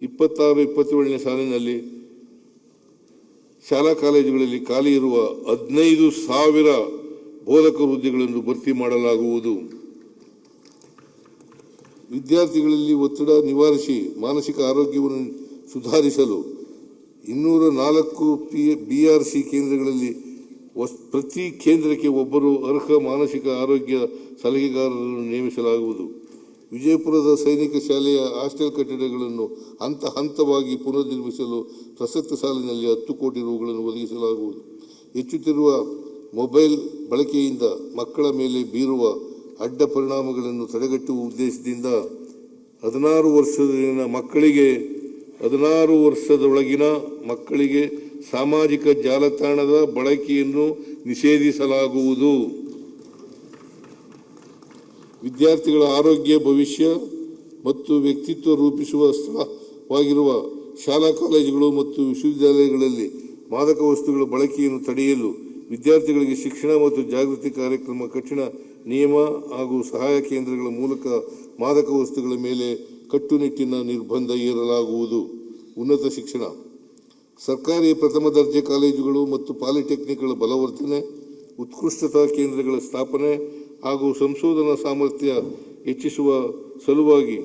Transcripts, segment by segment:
26-27ನೇ ಸಾಲಿನಲ್ಲಿ ಶಾಲಾ ಕಾಲೇಜುಗಳಲ್ಲಿ ಖಾಲಿ ಇರುವ 15,000 ಬೋಧಕ ಹುದ್ದೆಗಳನ್ನು ಭರ್ತಿ ಮಾಡಲಾಗುವುದು. ವಿದ್ಯಾರ್ಥಿಗಳಲ್ಲಿ ಒತ್ತಡ ನಿವಾರಿಸಿ ಮಾನಸಿಕ ಆರೋಗ್ಯವನ್ನು ಸುಧಾರಿಸಲು 204 BRC ಕೇಂದ್ರಗಳಲ್ಲಿ ಪ್ರತಿ ಕೇಂದ್ರಕ್ಕೆ ಒಬ್ಬರು ಅರ್ಹ ಮಾನಸಿಕ ಆರೋಗ್ಯ ಸಲಹೆಗಾರರನ್ನು ನೇಮಿಸಲಾಗುವುದು. ವಿಜಯಪುರದ ಸೈನಿಕ ಶಾಲೆಯ ಹಾಸ್ಟೆಲ್ ಕಟ್ಟಡಗಳನ್ನು ಹಂತ ಹಂತವಾಗಿ ಪುನರ್ನಿರ್ಮಿಸಲು ಪ್ರಸಕ್ತ ಸಾಲಿನಲ್ಲಿ 10 ಕೋಟಿ ರುಗಳನ್ನು ಒದಗಿಸಲಾಗುವುದು. ಹೆಚ್ಚುತ್ತಿರುವ ಮೊಬೈಲ್ ಬಳಕೆಯಿಂದ ಮಕ್ಕಳ ಮೇಲೆ ಬೀರುವ ಅಡ್ಡ ಪರಿಣಾಮಗಳನ್ನು ತಡೆಗಟ್ಟುವ ಉದ್ದೇಶದಿಂದ 16 ವರ್ಷದೊಳಗಿನ ಮಕ್ಕಳಿಗೆ ಸಾಮಾಜಿಕ ಜಾಲತಾಣದ ಬಳಕೆಯನ್ನು ನಿಷೇಧಿಸಲಾಗುವುದು. ವಿದ್ಯಾರ್ಥಿಗಳ ಆರೋಗ್ಯ, ಭವಿಷ್ಯ ಮತ್ತು ವ್ಯಕ್ತಿತ್ವ ರೂಪಿಸುವ ಸ್ಥಳವಾಗಿರುವ ಶಾಲಾ ಕಾಲೇಜುಗಳು ಮತ್ತು ವಿಶ್ವವಿದ್ಯಾಲಯಗಳಲ್ಲಿ ಮಾದಕ ವಸ್ತುಗಳ ಬಳಕೆಯನ್ನು ತಡೆಯಲು ವಿದ್ಯಾರ್ಥಿಗಳಿಗೆ ಶಿಕ್ಷಣ ಮತ್ತು ಜಾಗೃತಿ ಕಾರ್ಯಕ್ರಮ, ಕಠಿಣ ನಿಯಮ ಹಾಗೂ ಸಹಾಯ ಕೇಂದ್ರಗಳ ಮೂಲಕ ಮಾದಕ ವಸ್ತುಗಳ ಮೇಲೆ ಕಟ್ಟುನಿಟ್ಟಿನ ನಿರ್ಬಂಧ ಹೇರಲಾಗುವುದು. ಉನ್ನತ ಶಿಕ್ಷಣ, ಸರ್ಕಾರಿ ಪ್ರಥಮ ದರ್ಜೆ ಕಾಲೇಜುಗಳು ಮತ್ತು ಪಾಲಿಟೆಕ್ನಿಕ್ಗಳ ಬಲವರ್ಧನೆ, ಉತ್ಕೃಷ್ಟತಾ ಕೇಂದ್ರಗಳ ಸ್ಥಾಪನೆ ಹಾಗೂ ಸಂಶೋಧನಾ ಸಾಮರ್ಥ್ಯ ಹೆಚ್ಚಿಸುವ ಸಲುವಾಗಿ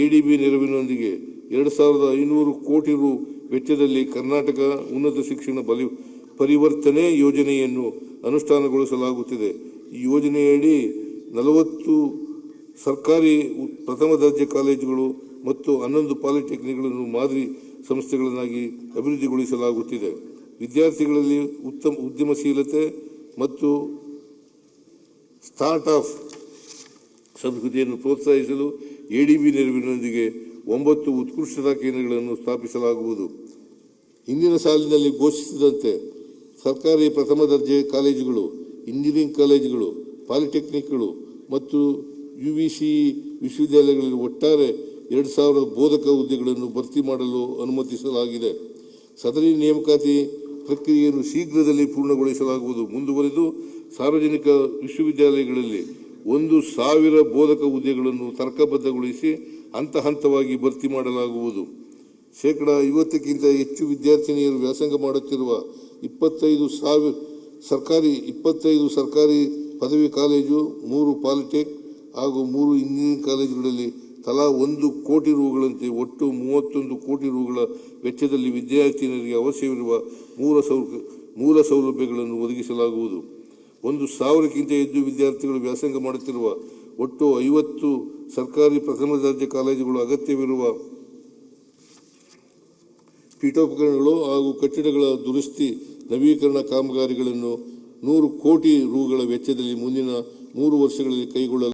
ADB ನೆರವಿನೊಂದಿಗೆ 2,500 ಕೋಟಿ ರು ವೆಚ್ಚದಲ್ಲಿ ಕರ್ನಾಟಕ ಉನ್ನತ ಶಿಕ್ಷಣ ಪರಿವರ್ತನೆ ಯೋಜನೆಯನ್ನು ಅನುಷ್ಠಾನಗೊಳಿಸಲಾಗುತ್ತಿದೆ. ಈ ಯೋಜನೆಯಡಿ 40 ಸರ್ಕಾರಿ ಪ್ರಥಮ ದರ್ಜೆ ಕಾಲೇಜುಗಳು ಮತ್ತು 11 ಪಾಲಿಟೆಕ್ನಿಕ್ಗಳನ್ನು ಮಾದರಿ ಸಂಸ್ಥೆಗಳನ್ನಾಗಿ ಅಭಿವೃದ್ಧಿಗೊಳಿಸಲಾಗುತ್ತಿದೆ. ವಿದ್ಯಾರ್ಥಿಗಳಲ್ಲಿ ಉತ್ತಮ ಉದ್ಯಮಶೀಲತೆ ಮತ್ತು ಸ್ಟಾರ್ಟ್ ಅಪ್ ಸಂಸ್ಕೃತಿಯನ್ನು ಪ್ರೋತ್ಸಾಹಿಸಲು ADB ನೆರವಿನೊಂದಿಗೆ 9 ಉತ್ಕೃಷ್ಟತಾ ಕೇಂದ್ರಗಳನ್ನು ಸ್ಥಾಪಿಸಲಾಗುವುದು. ಹಿಂದಿನ ಸಾಲಿನಲ್ಲಿ ಘೋಷಿಸಿದಂತೆ ಸರ್ಕಾರಿ ಪ್ರಥಮ ದರ್ಜೆ ಕಾಲೇಜುಗಳು, ಇಂಜಿನಿಯರಿಂಗ್ ಕಾಲೇಜುಗಳು, ಪಾಲಿಟೆಕ್ನಿಕ್ಗಳು ಮತ್ತು UVC ವಿಶ್ವವಿದ್ಯಾಲಯಗಳಲ್ಲಿ ಒಟ್ಟಾರೆ 2,000 ಬೋಧಕ ಹುದ್ದೆಗಳನ್ನು ಭರ್ತಿ ಮಾಡಲು ಅನುಮತಿಸಲಾಗಿದೆ. ಸದರಿ ನೇಮಕಾತಿ ಪ್ರಕ್ರಿಯೆಯನ್ನು ಶೀಘ್ರದಲ್ಲಿ ಪೂರ್ಣಗೊಳಿಸಲಾಗುವುದು. ಮುಂದುವರೆದು ಸಾರ್ವಜನಿಕ ವಿಶ್ವವಿದ್ಯಾಲಯಗಳಲ್ಲಿ 1,000 ಬೋಧಕ ಹುದ್ದೆಗಳನ್ನು ತರ್ಕಬದ್ಧಗೊಳಿಸಿ ಹಂತ ಹಂತವಾಗಿ ಭರ್ತಿ ಮಾಡಲಾಗುವುದು. 50%ಕ್ಕಿಂತ ಹೆಚ್ಚು ವಿದ್ಯಾರ್ಥಿನಿಯರು ವ್ಯಾಸಂಗ ಮಾಡುತ್ತಿರುವ 25 ಸರ್ಕಾರಿ ಪದವಿ ಕಾಲೇಜು, 3 ಪಾಲಿಟೆಕ್ ಹಾಗೂ 3 ಇಂಜಿನಿಯರಿಂಗ್ ಕಾಲೇಜುಗಳಲ್ಲಿ ತಲಾ 1 ಕೋಟಿ ರುಗಳಂತೆ ಒಟ್ಟು 31 ಕೋಟಿ ರುಗಳ ವೆಚ್ಚದಲ್ಲಿ ವಿದ್ಯಾರ್ಥಿನಿಯರಿಗೆ ಅವಶ್ಯವಿರುವ ಮೂಲ ಸೌಲಭ್ಯಗಳನ್ನು ಒದಗಿಸಲಾಗುವುದು. 1,000ಕ್ಕಿಂತ ಹೆಚ್ಚು ವಿದ್ಯಾರ್ಥಿಗಳು ವ್ಯಾಸಂಗ ಮಾಡುತ್ತಿರುವ ಒಟ್ಟು 50 ಸರ್ಕಾರಿ ಪ್ರಥಮ ದರ್ಜೆ ಕಾಲೇಜುಗಳು ಅಗತ್ಯವಿರುವ ಪೀಠೋಪಕರಣಗಳು ಹಾಗೂ ಕಟ್ಟಡಗಳ ದುರಸ್ತಿ, ನವೀಕರಣ ಕಾಮಗಾರಿಗಳನ್ನು 100 ಕೋಟಿ ರುಗಳ ವೆಚ್ಚದಲ್ಲಿ ಮುಂದಿನ 3 ವರ್ಷಗಳಲ್ಲಿ ಕೈಗೊಳ್ಳಲಾಗುವುದು.